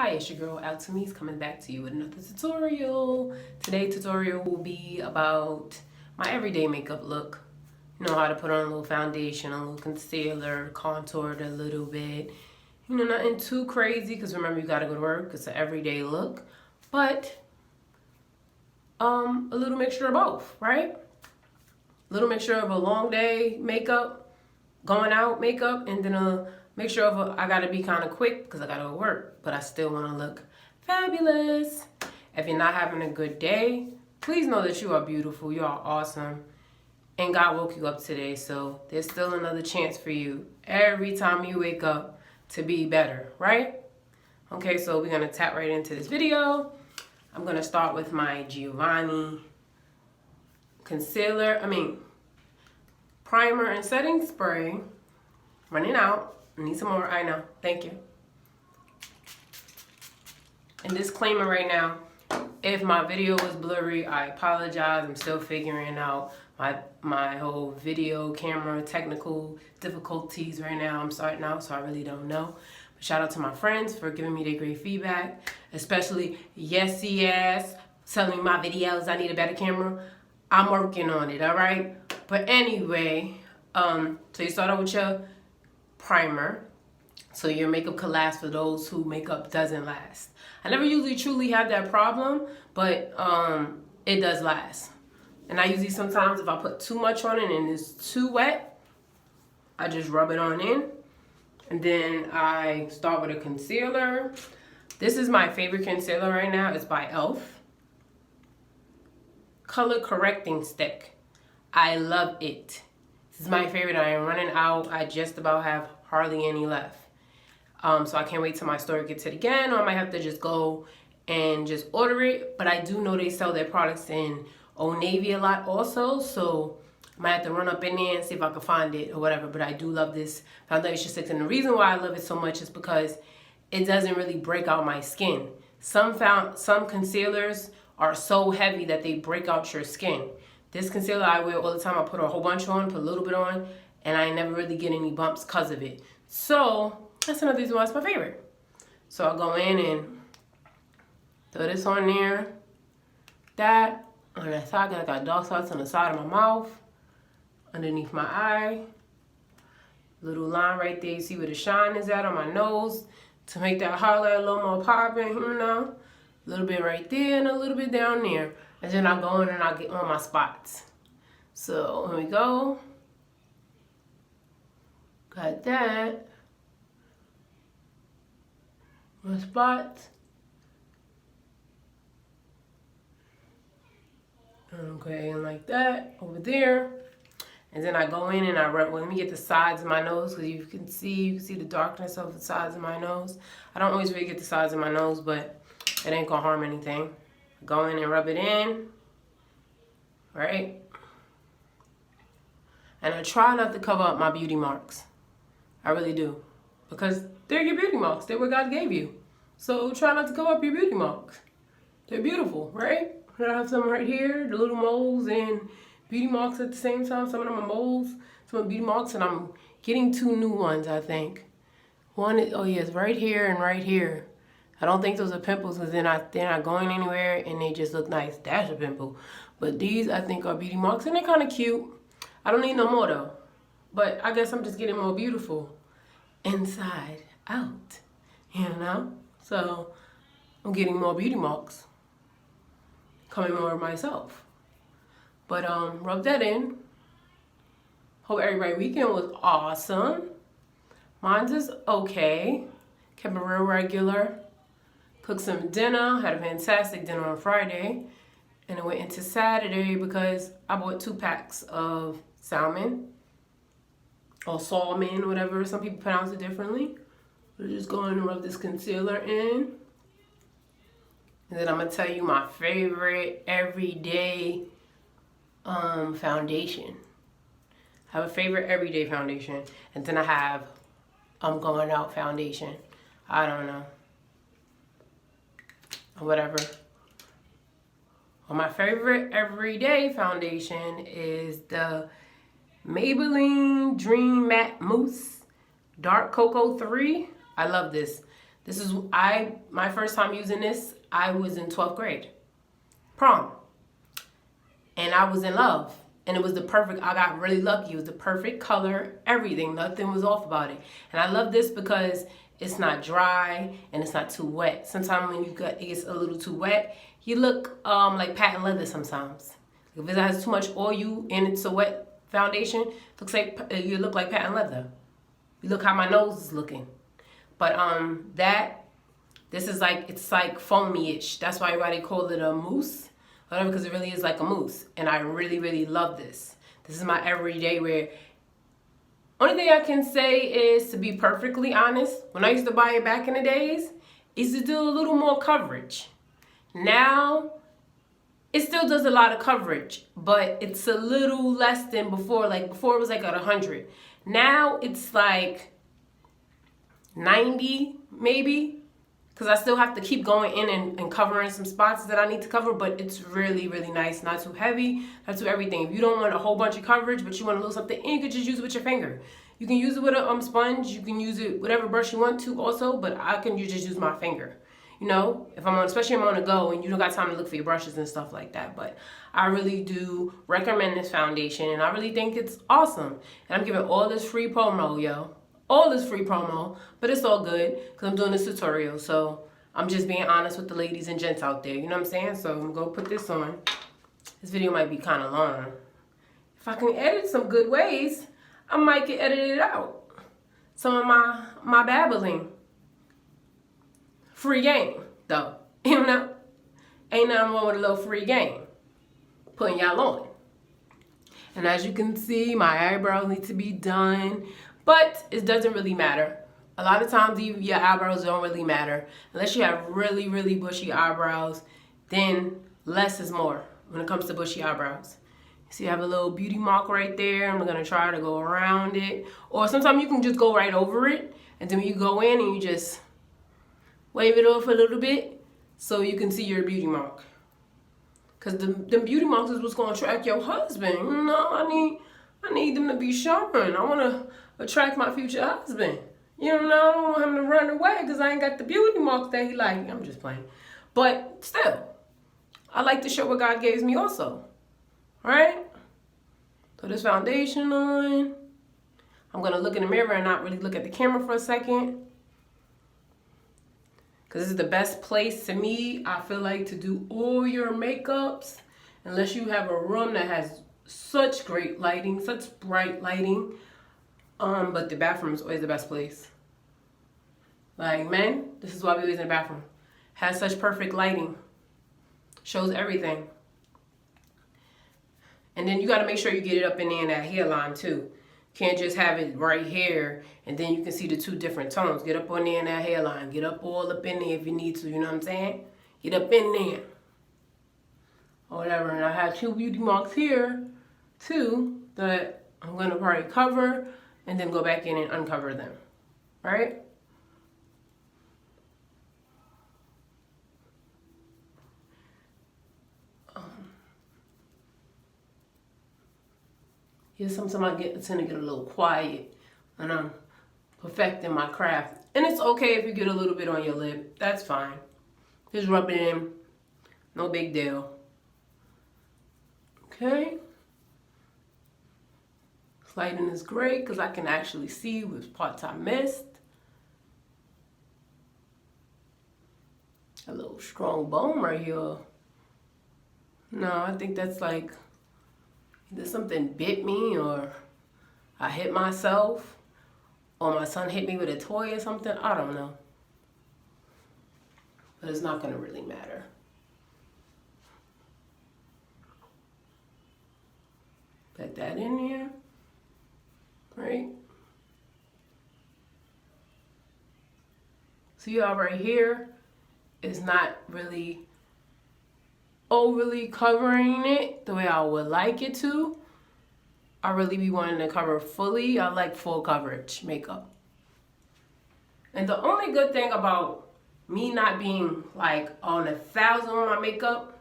Hi, it's your girl Altamise coming back to you with another tutorial. Today's tutorial will be about my everyday makeup look. You know, how to put on a little foundation, a little concealer, contour it a little bit. You know, nothing too crazy because remember you gotta go to work. It's an everyday look. But a little mixture of both, right? A little mixture of a long day makeup, going out makeup, and then a mixture of I gotta be kind of quick because I gotta go work, but I still want to look fabulous. If you're not having a good day, please know that you are beautiful, you are awesome, and God woke you up today, so there's still another chance for you every time you wake up to be better, right? Okay, so we're gonna tap right into this video. I'm gonna start with my Giovanni primer and setting spray. Running out. I need some more. I know. Thank you. And disclaimer right now, if my video was blurry, I apologize. I'm still figuring out my whole video camera technical difficulties right now. I'm starting out, so I really don't know. But shout out to my friends for giving me their great feedback, especially yes, telling me my videos I need a better camera. I'm working on it, all right? But anyway, so you start out with your primer, so your makeup can last for those who makeup doesn't last. I never usually truly have that problem, but it does last. And I usually sometimes if I put too much on it and it's too wet, I just rub it on in. And then I start with a concealer. This is my favorite concealer right now. It's by e.l.f. Color Correcting Stick. I love it. This is my favorite. I am running out. I just about have hardly any left. So I can't wait till my store gets it again, or I might have to just go and just order it. But I do know they sell their products in Old Navy a lot also, so I might have to run up in there and see if I can find it or whatever. But I do love this foundation stick, and the reason why I love it so much is because it doesn't really break out my skin. Some concealers are so heavy that they break out your skin. This concealer I wear all the time. I put a whole bunch on, put a little bit on, and I never really get any bumps because of it. So that's another reason why it's my favorite. So I'll go in and throw this on there. That on the side, I got dark spots on the side of my mouth, underneath my eye. Little line right there. You see where the shine is at on my nose to make that highlight a little more popping, you know. A little bit right there and a little bit down there. And then I go in and I get on my spots. So here we go. Got that. My spots. Okay, and like that over there. And then I go in and I rub, well, let me get the sides of my nose because you can see the darkness of the sides of my nose. I don't always really get the sides of my nose, but it ain't gonna harm anything. Go in and rub it in, right? And I try not to cover up my beauty marks. I really do. Because they're your beauty marks. They're what God gave you. So try not to cover up your beauty marks. They're beautiful, right? I have some right here, the little moles and beauty marks at the same time. Some of them are moles, some are beauty marks, and I'm getting 2 new ones, I think. One is, oh yes, right here and right here. I don't think those are pimples because they're not going anywhere and they just look nice. That's a pimple. But these, I think, are beauty marks and they're kind of cute. I don't need no more though. But I guess I'm just getting more beautiful inside out, you know? So I'm getting more beauty marks. Coming more of myself. But rub that in. Hope everybody's weekend was awesome. Mine's is okay. Kept it real regular. Cooked some dinner, had a fantastic dinner on Friday, and I went into Saturday because I bought 2 packs of salmon, or salmon, whatever, some people pronounce it differently. We're just going to rub this concealer in, and then I'm going to tell you my favorite everyday foundation. I have a favorite everyday foundation, and then I have going out foundation. I don't know. Whatever. Well, my favorite everyday foundation is the Maybelline Dream Matte Mousse Dark Cocoa 3. I love this. My first time using this, I was in 12th grade, prom. And I was in love. And it was I got really lucky. It was the perfect color, everything. Nothing was off about it. And I love this because it's not dry and it's not too wet. Sometimes when it gets a little too wet, you look like patent leather sometimes. If it has too much oil and it's a wet foundation, it looks like you look like patent leather. You look how my nose is looking. But this is it's like foamy-ish. That's why everybody call it a mousse. Whatever, because it really is like a mousse. And I really, really love this. This is my everyday wear. Only thing I can say is, to be perfectly honest, when I used to buy it back in the days, it used to do a little more coverage. Now, it still does a lot of coverage, but it's a little less than before. Like before it was like at 100. Now it's like 90 maybe. Because I still have to keep going in and covering some spots that I need to cover, but it's really, really nice. Not too heavy, not too everything. If you don't want a whole bunch of coverage, but you want a little something, and you can just use it with your finger. You can use it with a sponge. You can use it whatever brush you want to also, but you just use my finger. You know, especially if I'm on the go and you don't got time to look for your brushes and stuff like that. But I really do recommend this foundation, and I really think it's awesome. And I'm giving all this free promo, yo. All this free promo, but it's all good because I'm doing this tutorial. So I'm just being honest with the ladies and gents out there. You know what I'm saying? So I'm going to put this on. This video might be kind of long. If I can edit some good ways, I might get edited out. Some of my babbling. Free game, though. You know? Ain't nothing wrong with a little free game. Putting y'all on. And as you can see, my eyebrows need to be done. But it doesn't really matter. A lot of times your eyebrows don't really matter. Unless you have really, really bushy eyebrows, then less is more when it comes to bushy eyebrows. See, I have a little beauty mark right there. I'm going to try to go around it. Or sometimes you can just go right over it. And then when you go in and you just wave it off a little bit so you can see your beauty mark. Because the beauty marks is what's going to attract your husband. You know, I need them to be showing. I want to attract my future husband. You know, I don't want him to run away because I ain't got the beauty marks that he like. I'm just playing. But still, I like to show what God gave me also. Alright? Put this foundation on. I'm going to look in the mirror and not really look at the camera for a second. Because this is the best place to me, I feel like, to do all your makeups. Unless you have a room that has such great lighting, such bright lighting. But the bathroom is always the best place. Like, men, this is why we always in the bathroom. Has such perfect lighting. Shows everything. And then you got to make sure you get it up in there in that hairline too. Can't just have it right here and then you can see the two different tones. Get up on there in that hairline. Get up all up in there if you need to, you know what I'm saying? Get up in there. Or whatever. And I have two beauty marks here too that I'm going to probably cover and then go back in and uncover them. Right? Yeah, sometimes I tend to get a little quiet when I'm perfecting my craft. And it's okay if you get a little bit on your lip. That's fine. Just rub it in. No big deal. Okay. Lighting is great because I can actually see which parts I missed. A little strong bone right here. No, I think that's like either something bit me or I hit myself or my son hit me with a toy or something. I don't know. But it's not going to really matter. Put that in there. Right? See how right here is not really overly covering it the way I would like it to. I really be wanting to cover fully. I like full coverage makeup. And the only good thing about me not being like on 1,000 on my makeup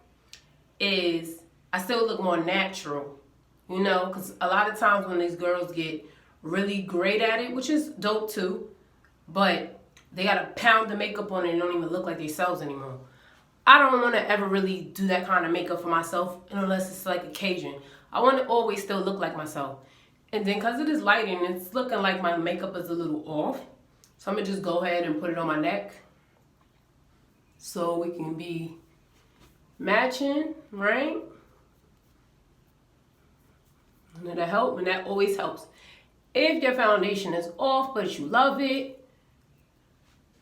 is I still look more natural. You know, because a lot of times when these girls get really great at it, which is dope too, but they gotta pound the makeup on it and don't even look like themselves anymore. I don't want to ever really do that kind of makeup for myself unless it's like occasion. I want to always still look like myself. And then because it is lighting, it's looking like my makeup is a little off. So I'm going to just go ahead and put it on my neck so we can be matching, right? And that'll help, and that always helps. If your foundation is off but you love it,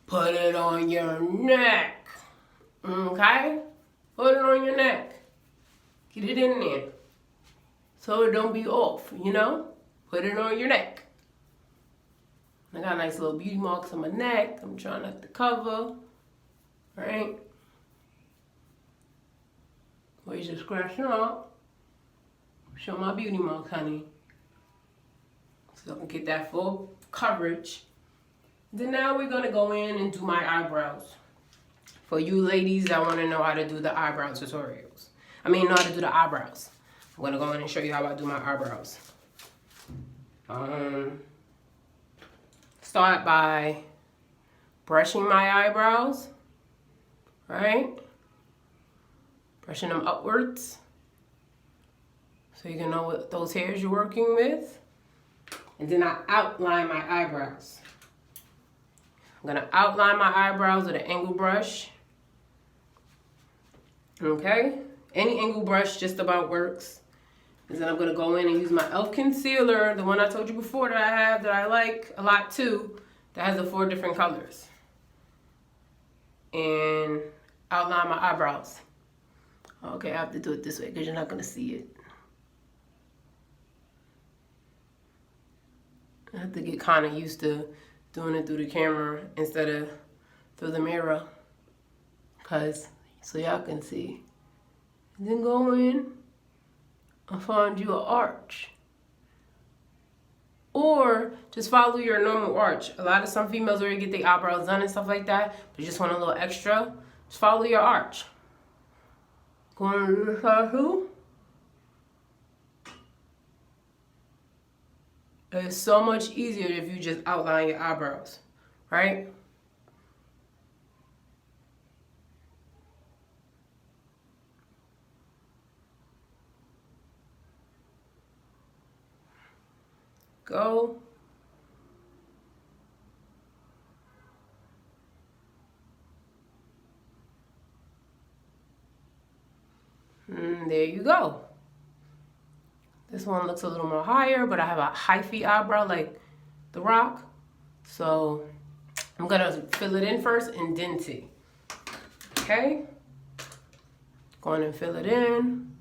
put it on your neck. Okay? Put it on your neck. Get it in there. So it don't be off, you know? Put it on your neck. I got nice little beauty marks on my neck. I'm trying not to cover. Right? Where you just scratching up. Show my beauty mark, honey. So I can get that full coverage. Then now we're going to go in and do my eyebrows. For you ladies that want to know how to do the eyebrow tutorials. Know how to do the eyebrows. I'm going to go in and show you how I do my eyebrows. Start by brushing my eyebrows. Right? Brushing them upwards. So you can know what those hairs you're working with. And then I outline my eyebrows. I'm going to outline my eyebrows with an angle brush. Okay? Any angle brush just about works. And then I'm going to go in and use my e.l.f. concealer, the one I told you before that I have that I like a lot too, that has the 4 different colors. And outline my eyebrows. Okay, I have to do it this way because you're not going to see it. I have to get kind of used to doing it through the camera instead of through the mirror. So y'all can see. And then go in and find you an arch. Or just follow your normal arch. Some females already get their eyebrows done and stuff like that, but you just want a little extra. Just follow your arch. Going to the side too. It's so much easier if you just outline your eyebrows, right? Go. And there you go. This one looks a little more higher, but I have a hyphy eyebrow like The Rock. So I'm gonna fill it in first and dent it. Okay? Go on and fill it in.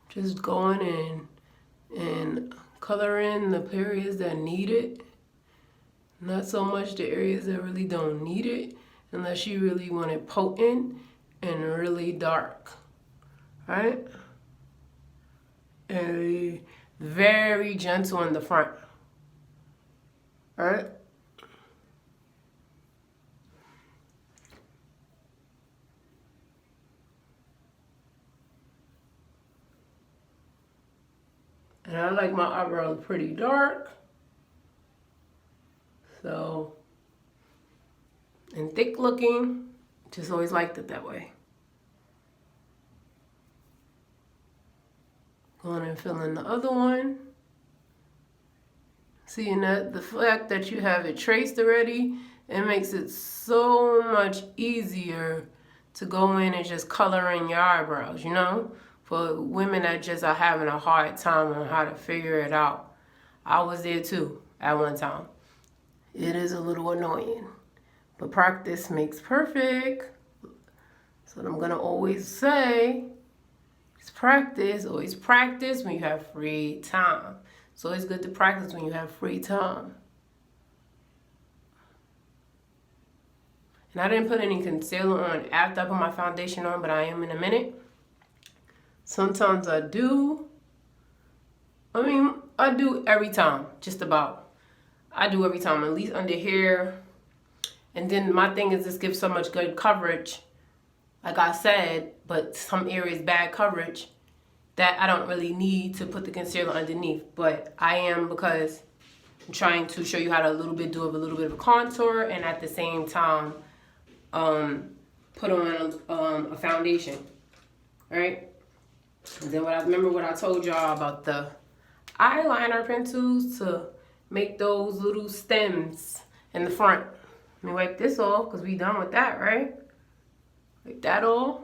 Just going in and color in the areas that need it. Not so much the areas that really don't need it, unless you really want it potent and really dark, right? And very gentle in the front, right? And I like my eyebrows pretty dark. So, and thick looking, just always liked it that way. Going and filling the other one. Seeing that the fact that you have it traced already, it makes it so much easier to go in and just color in your eyebrows, you know? For women that just are having a hard time on how to figure it out. I was there too at one time. It is a little annoying, but practice makes perfect. So I'm gonna always say, always practice when you have free time. It's always good to practice when you have free time. And I didn't put any concealer on after I put my foundation on, but I am in a minute. Sometimes I do. I do every time, just about. I do every time, at least under here. And then my thing is this gives so much good coverage, like I said, but some areas bad coverage. that I don't really need to put the concealer underneath, but I am, because I'm trying to show you how to do a little bit of a contour and at the same time put on a foundation. All right. And then remember what I told y'all about the eyeliner pencils to make those little stems in the front. Let me wipe this off because we done with that, right? Wipe that off.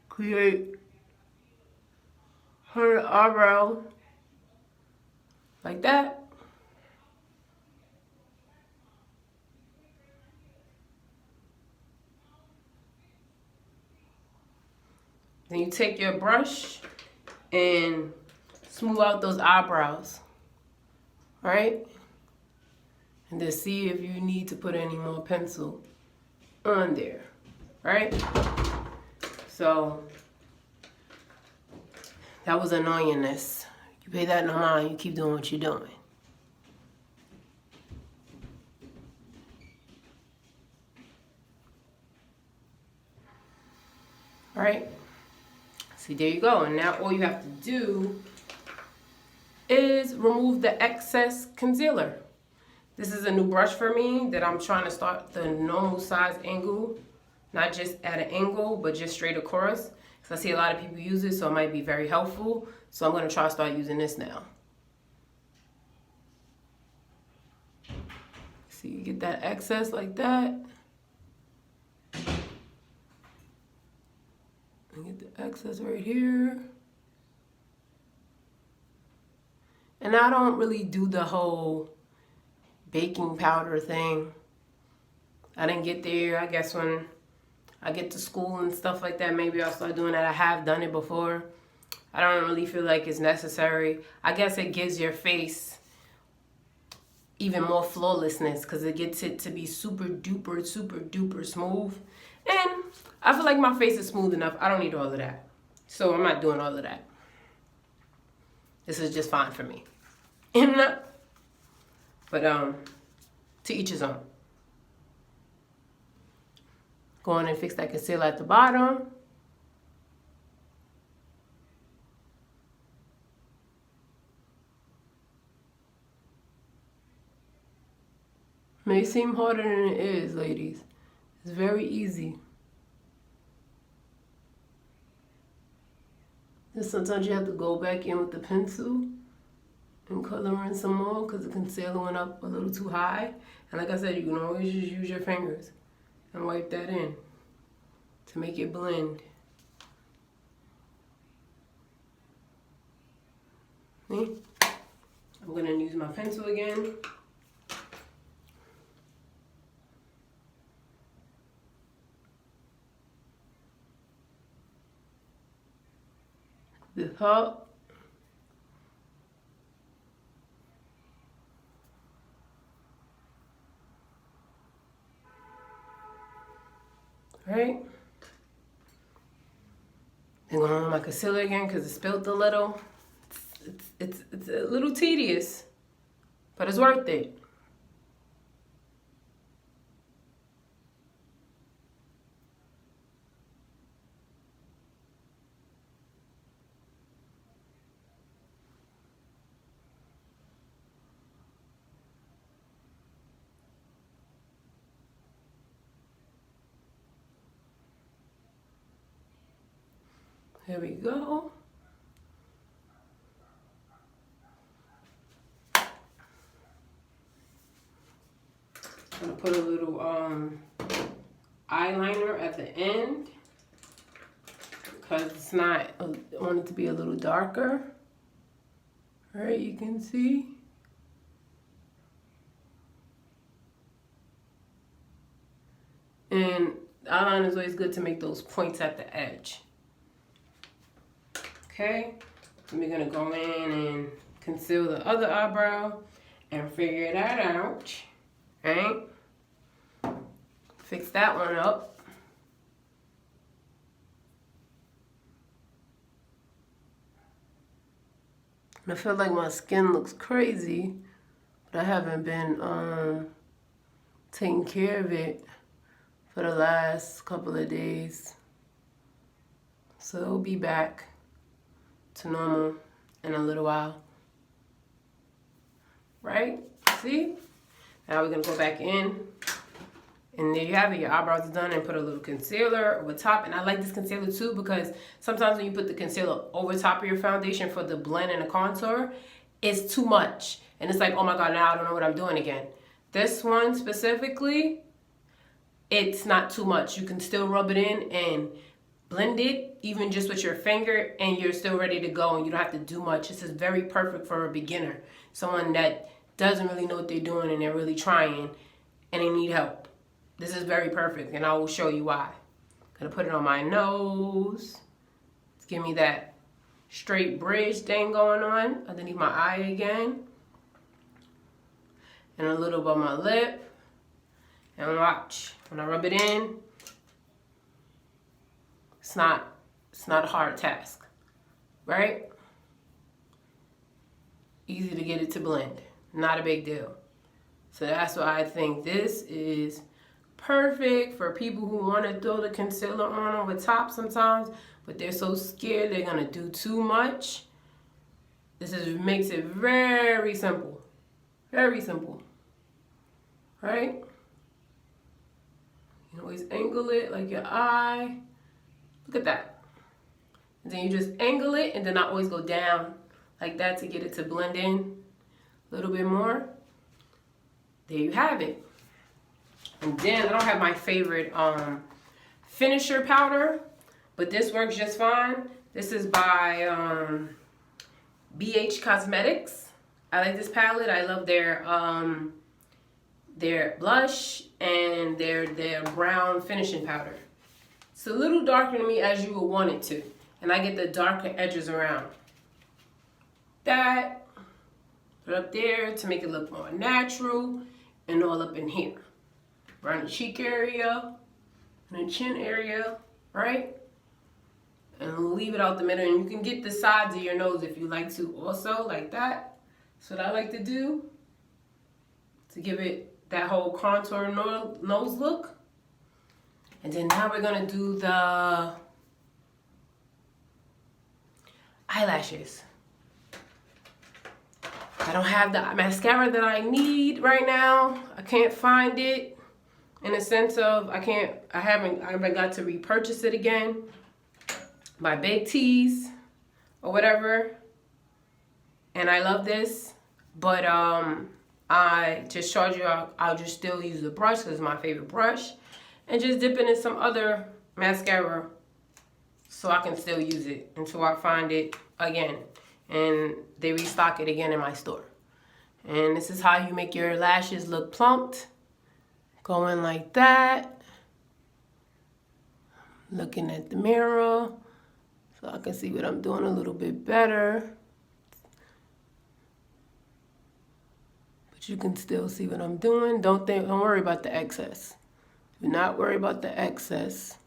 Create her eyebrow like that. Then you take your brush and smooth out those eyebrows, all right? And then see if you need to put any more pencil on there, right? So that was annoyingness. You pay that no mind, you keep doing what you're doing. All right? See, there you go. And now all you have to do is remove the excess concealer. This is a new brush for me that I'm trying to start the normal size angle, not just at an angle, but just straight across. Because I see a lot of people use it, so it might be very helpful. So I'm going to try to start using this now. See, you get that excess like that. And get the excess right here. And I don't really do the whole baking powder thing. I didn't get there. I guess when I get to school and stuff like that, maybe I'll start doing that. I have done it before. I don't really feel like it's necessary. I guess it gives your face even more flawlessness because it gets it to be super duper smooth. And I feel like my face is smooth enough. I don't need all of that. So I'm not doing all of that. This is just fine for me. But to each his own. Go on and fix that concealer at the bottom. May seem harder than it is, ladies. It's very easy. And sometimes you have to go back in with the pencil and color in some more because the concealer went up a little too high. And like I said, you can always just use your fingers and wipe that in to make it blend. See? I'm gonna use my pencil again. The top. Right? Then going on my concealer again because it spilled a little. It's a little tedious, but it's worth it. Here we go. I'm gonna put a little eyeliner at the end because it's not, I want it to be a little darker. All right, you can see. And eyeliner is always good to make those points at the edge. Okay, then we're gonna go in and conceal the other eyebrow and figure that out, right? Fix that one up. I feel like my skin looks crazy, but I haven't been taking care of it for the last couple of days. So it'll be back to normal in a little while. Right? See? Now we're going to go back in. And there you have it. Your eyebrows are done, and put a little concealer over top. And I like this concealer too because sometimes when you put the concealer over top of your foundation for the blend and the contour, it's too much. And it's like, oh my God, now I don't know what I'm doing again. This one specifically, it's not too much. You can still rub it in and blend it, even just with your finger, and you're still ready to go, and you don't have to do much. This is very perfect for a beginner. Someone that doesn't really know what they're doing and they're really trying and they need help. This is very perfect, and I will show you why. I'm gonna put it on my nose. Let's give me that straight bridge thing going on underneath my eye again. And a little above my lip. And watch, when I rub it in, it's not a hard task, right? Easy to get it to blend, not a big deal. So that's why I think this is perfect for people who want to throw the concealer on over top sometimes, but they're so scared they're gonna do too much. This makes it very simple, right? You can always angle it like your eye. Look at that. And then you just angle it, and then I always go down like that to get it to blend in a little bit more. There you have it. And then I don't have my favorite finisher powder, but this works just fine. This is by BH Cosmetics. I like this palette. I love their blush and their brown finishing powder. It's a little darker than me as you would want it to, and I get the darker edges around that. Put it up there to make it look more natural, and all up in here. Around the cheek area, and the chin area, right? And leave it out the middle. And you can get the sides of your nose if you like to also, like that. That's what I like to do, to give it that whole contour nose look. And then now we're gonna do the eyelashes. I don't have the mascara that I need right now. I can't find it. In a sense of I haven't got to repurchase it again by Big T's or whatever. And I love this, but I just showed you I'll just still use the brush because it's my favorite brush, and just dip it in some other mascara so I can still use it until I find it again and they restock it again in my store. And this is how you make your lashes look plumped. Going like that. Looking at the mirror so I can see what I'm doing a little bit better. But you can still see what I'm doing. Don't worry about the excess. Do not worry about the excess.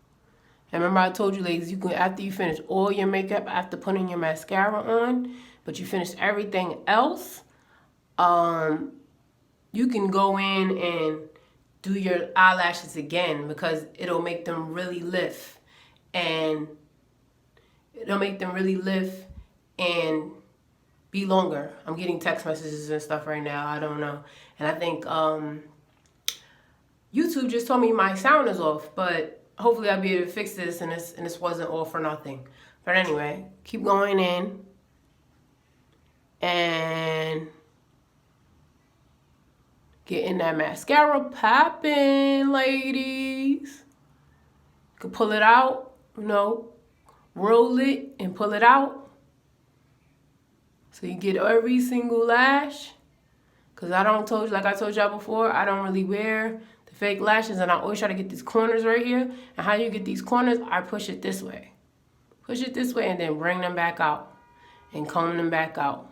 And remember I told you, ladies, you can, after you finish all your makeup, after putting your mascara on, but you finish everything else, you can go in and do your eyelashes again, because it'll make them really lift, and be longer. I'm getting text messages and stuff right now. I don't know. And I think YouTube just told me my sound is off, but hopefully I'll be able to fix this, and this wasn't all for nothing. But anyway, keep going in and getting that mascara popping, ladies. You can pull it out, roll it and pull it out. So you get every single lash. Because like I told y'all before, I don't really wear the fake lashes, and I always try to get these corners right here. And how you get these corners, I push it this way. Push it this way and then bring them back out and comb them back out.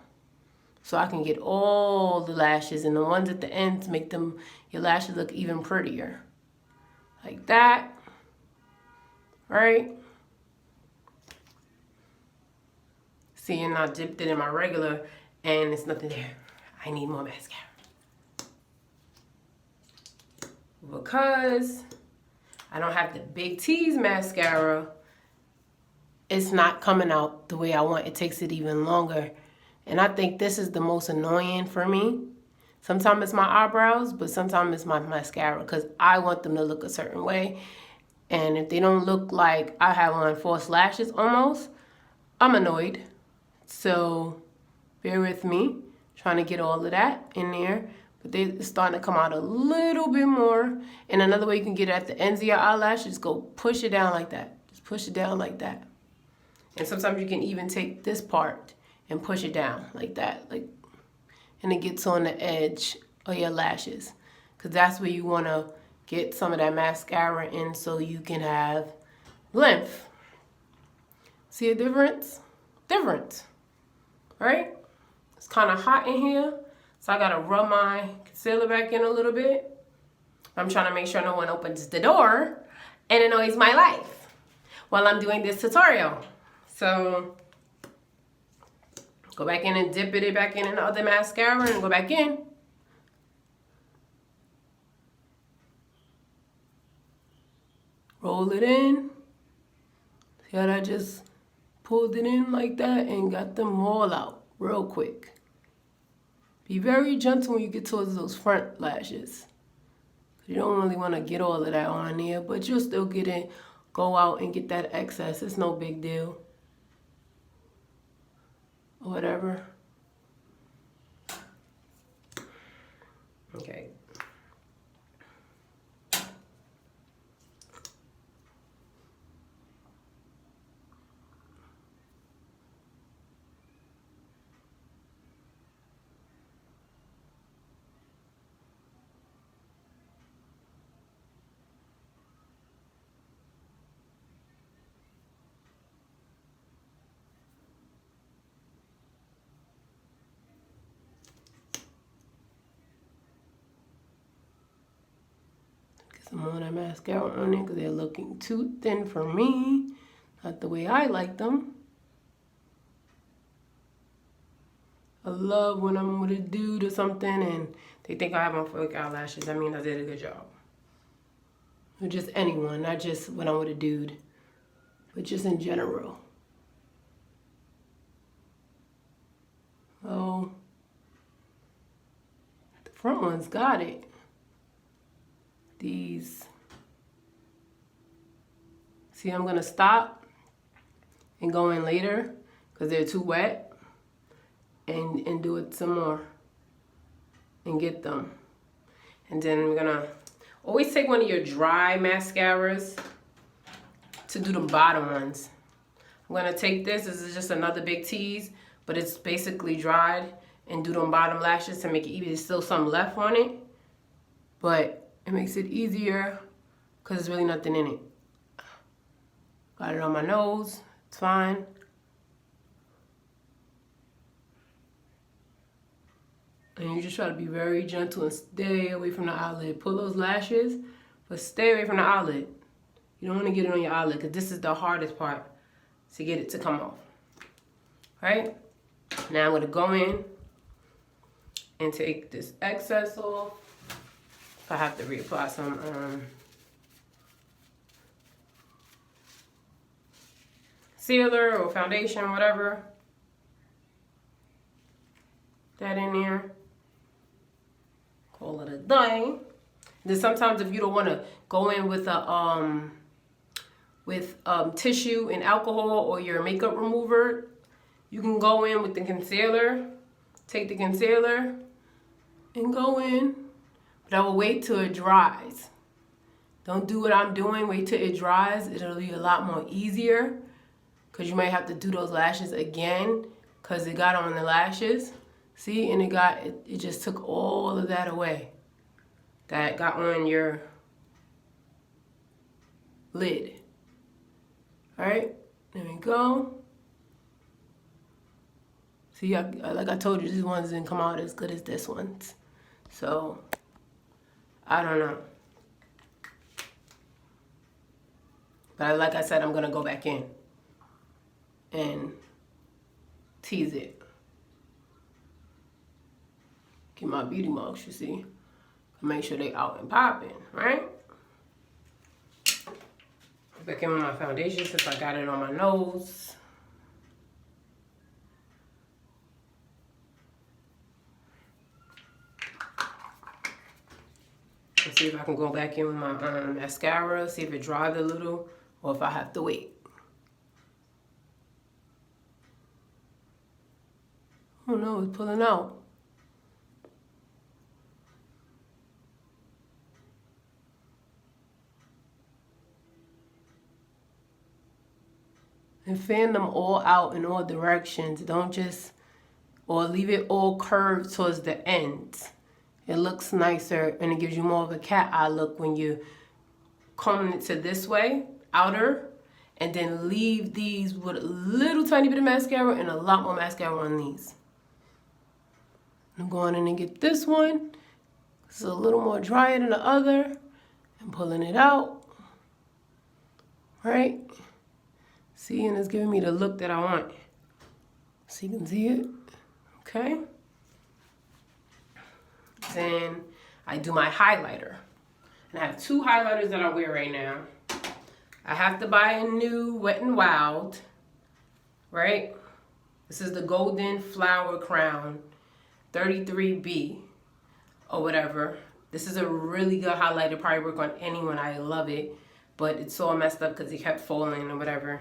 So I can get all the lashes, and the ones at the ends make your lashes look even prettier. Like that, right? See, and I dipped it in my regular, and it's nothing there. I need more mascara. because I don't have the Big T's mascara, it's not coming out the way I want. It takes it even longer. And I think this is the most annoying for me. Sometimes it's my eyebrows, but sometimes it's my mascara because I want them to look a certain way. And if they don't look like I have on false lashes almost, I'm annoyed. So bear with me, trying to get all of that in there. But they're starting to come out a little bit more. And another way you can get it at the ends of your eyelashes, go push it down like that. Just push it down like that. And sometimes you can even take this part and push it down like that. And it gets on the edge of your lashes. Because that's where you want to get some of that mascara in so you can have length. See a difference? Difference. Right? It's kind of hot in here. So I got to rub my concealer back in a little bit. I'm trying to make sure no one opens the door and annoys my life while I'm doing this tutorial. So go back in and dip it back in the other mascara and go back in. Roll it in. See how I just pulled it in like that and got them all out real quick. Be very gentle when you get towards those front lashes. You don't really want to get all of that on there, but you'll still get it, go out and get that excess. It's no big deal. Or whatever. Okay. Some more of that mascara on it because they're looking too thin for me. Not the way I like them. I love when I'm with a dude or something and they think I have on fake eyelashes. That means I did a good job. Or just anyone, not just when I'm with a dude, but just in general. Oh, the front one's got it. These. See, I'm gonna stop and go in later because they're too wet and do it some more and get them. And then we're gonna always take one of your dry mascaras to do the bottom ones. I'm gonna take this is just another Big T's, but it's basically dried, and do them bottom lashes to make it easy. There's still some left on it, but it makes it easier because there's really nothing in it. Got it on my nose, it's fine. And you just try to be very gentle and stay away from the eyelid. Pull those lashes, but stay away from the eyelid. You don't want to get it on your eyelid because this is the hardest part to get it to come off. Right? Now I'm going to go in and take this excess off. If I have to reapply some sealer or foundation, whatever. That in there. Call it a day. Then sometimes if you don't want to go in with a tissue and alcohol or your makeup remover, you can go in with the concealer. Take the concealer and go in. But I will wait till it dries. Don't do what I'm doing. Wait till it dries. It'll be a lot more easier because you might have to do those lashes again because it got on the lashes. See, and it just took all of that away. That got on your lid. All right, there we go. See, like I told you, these ones didn't come out as good as this ones. So, I don't know. But like I said, I'm gonna go back in and tease it. Get my beauty marks, you see. Make sure they out and popping, right? Back in with my foundation since I got it on my nose. Let's see if I can go back in with my mascara, see if it dried a little, or if I have to wait. Oh no, it's pulling out. And fan them all out in all directions. Don't just, or leave it all curved towards the ends. It looks nicer and it gives you more of a cat eye look when you comb it to this way, outer, and then leave these with a little tiny bit of mascara and a lot more mascara on these. I'm going in and get this one. It's a little more drier than the other. I'm pulling it out, right? See, and it's giving me the look that I want. So you can see it, okay? Then I do my highlighter. And I have two highlighters that I wear right now. I have to buy a new Wet n Wild, right? This is the Golden Flower Crown 33B or whatever. This is a really good highlighter, probably work on anyone. I love it, but it's all messed up because it kept falling or whatever.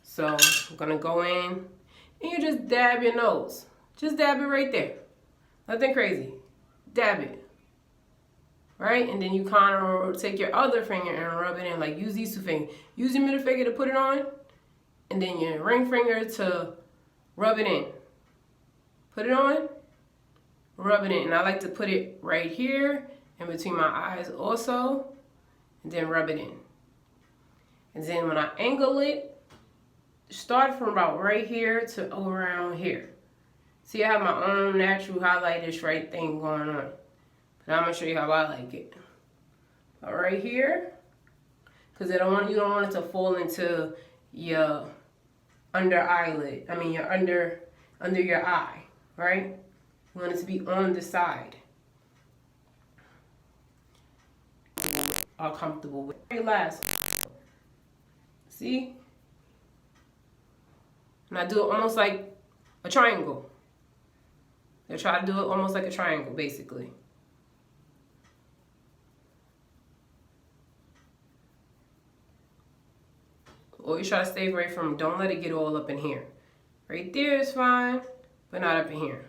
So I'm gonna go in and you just dab your nose. Just dab it right there. Nothing crazy. Dab it. Right? And then you kind of take your other finger and rub it in. Like use these two fingers. Use your middle finger to put it on. And then your ring finger to rub it in. Put it on. Rub it in. And I like to put it right here in between my eyes also. And then rub it in. And then when I angle it, start from about right here to around here. See, I have my own natural highlightish right thing going on. But I'm going to show you how I like it. All right here. Because you don't want it to fall into your under eyelid. I mean, your under your eye. Right? You want it to be on the side. All comfortable with. Very last. See? And I do it almost like a triangle. I try to do it almost like a triangle, basically. Always try to stay away from, don't let it get all up in here. Right there is fine, but not up in here.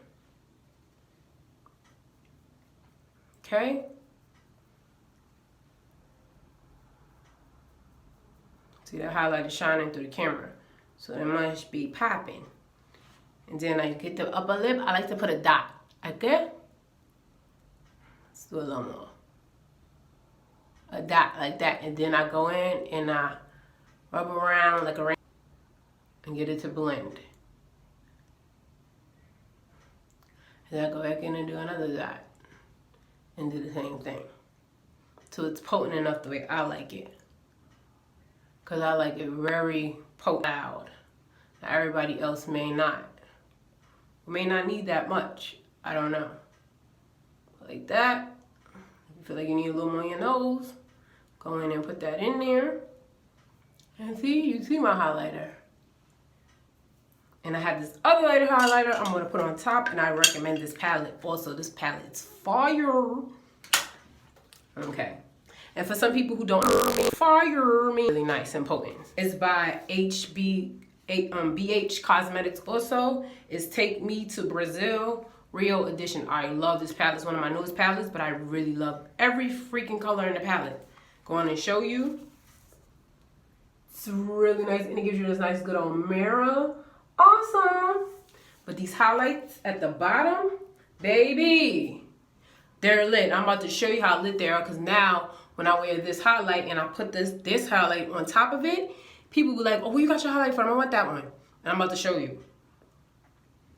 Okay? See, that highlight is shining through the camera. So it must be popping. And then I get the upper lip. I like to put a dot. Okay? Let's do a little more. A dot like that. And then I go in and I rub around like a ring and get it to blend. And then I go back in and do another dot. And do the same thing. So it's potent enough the way I like it. Because I like it very potent loud. Now everybody else may not. May not need that much. I don't know. Like that. If you feel like you need a little more on your nose, go in and put that in there. And see, you see my highlighter. And I have this other lighter highlighter I'm going to put on top, and I recommend this palette. Also, this palette's fire. Okay. And for some people who don't know, fire means really nice and potent. It's by BH Cosmetics also. It's Take Me to Brazil Rio Edition. I love this palette. It's one of my newest palettes, but I really love every freaking color in the palette. Go on and show you. It's really nice, and it gives you this nice good old mirror. Awesome. But these highlights at the bottom, baby, they're lit. I'm about to show you how lit they are, because now when I wear this highlight and I put this highlight on top of it, people be like, oh, where you got your highlight from? I want that one. And I'm about to show you.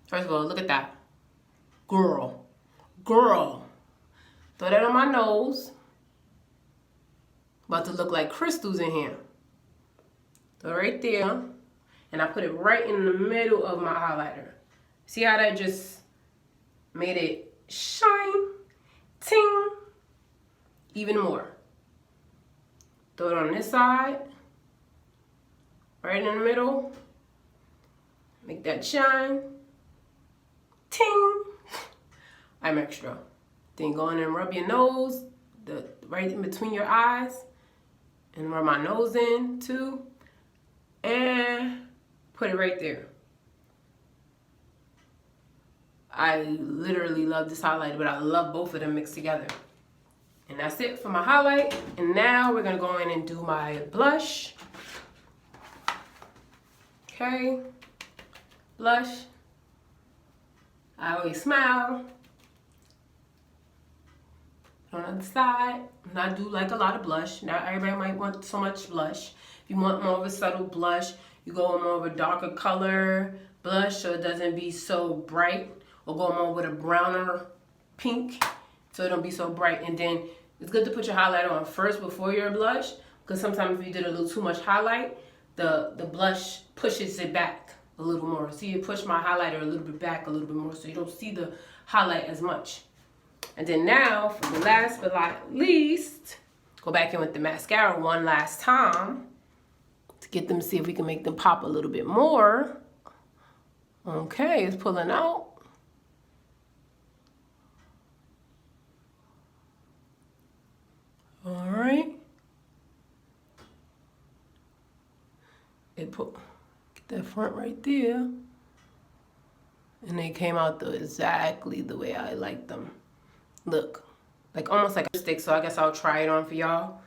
First of all, look at that. Girl. Girl. Throw that on my nose. About to look like crystals in here. So right there. And I put it right in the middle of my highlighter. See how that just made it shine? Ting. even more. Throw it on this side, right in the middle. Make that shine. Ting! I'm extra. Then go in and rub your nose, right in between your eyes, and rub my nose in too, and put it right there. I literally love this highlight, but I love both of them mixed together. And that's it for my highlight. And now we're gonna go in and do my blush. Okay, blush. I always smile. On the other side, and I do like a lot of blush. Not everybody might want so much blush. If you want more of a subtle blush, you go more of a darker color blush so it doesn't be so bright, or go more with a browner pink so it don't be so bright. And then it's good to put your highlighter on first before your blush, because sometimes if you did a little too much highlight, the blush pushes it back a little more. See, you push my highlighter a little bit back a little bit more so you don't see the highlight as much. And then now, for the last but not least, go back in with the mascara one last time to get them, see if we can make them pop a little bit more. Okay, it's pulling out. All right. Get that front right there. And they came out exactly the way I like them. Look, like almost like a stick, so I guess I'll try it on for y'all.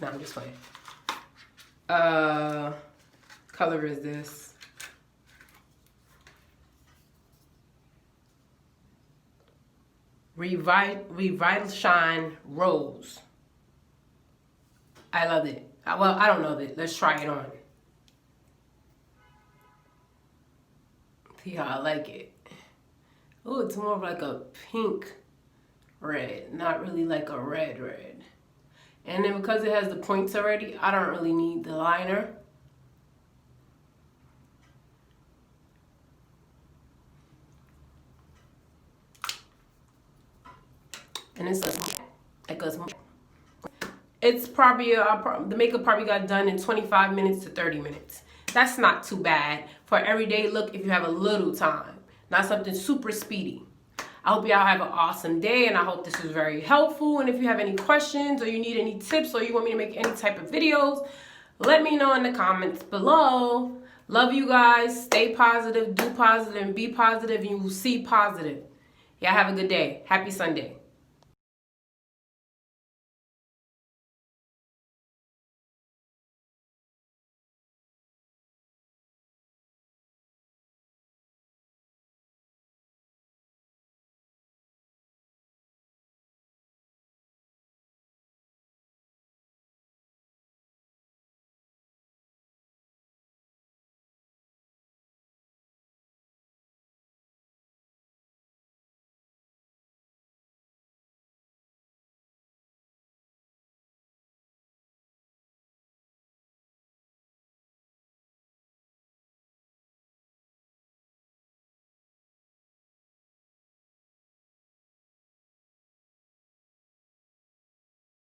No, I'm just playing. Color is this? Revital Shine Rose. I love it. Well, I don't know that. Let's try it on. See how I like it. Oh, it's more of like a pink red, not really like a red. And then because it has the points already, I don't really need the liner. And it's like it's probably, the makeup probably got done in 25 minutes to 30 minutes. That's not too bad for an everyday look if you have a little time, not something super speedy. I hope y'all have an awesome day, and I hope this was very helpful. And if you have any questions or you need any tips or you want me to make any type of videos, let me know in the comments below. Love you guys. Stay positive, do positive, and be positive, and you will see positive. Y'all have a good day. Happy Sunday.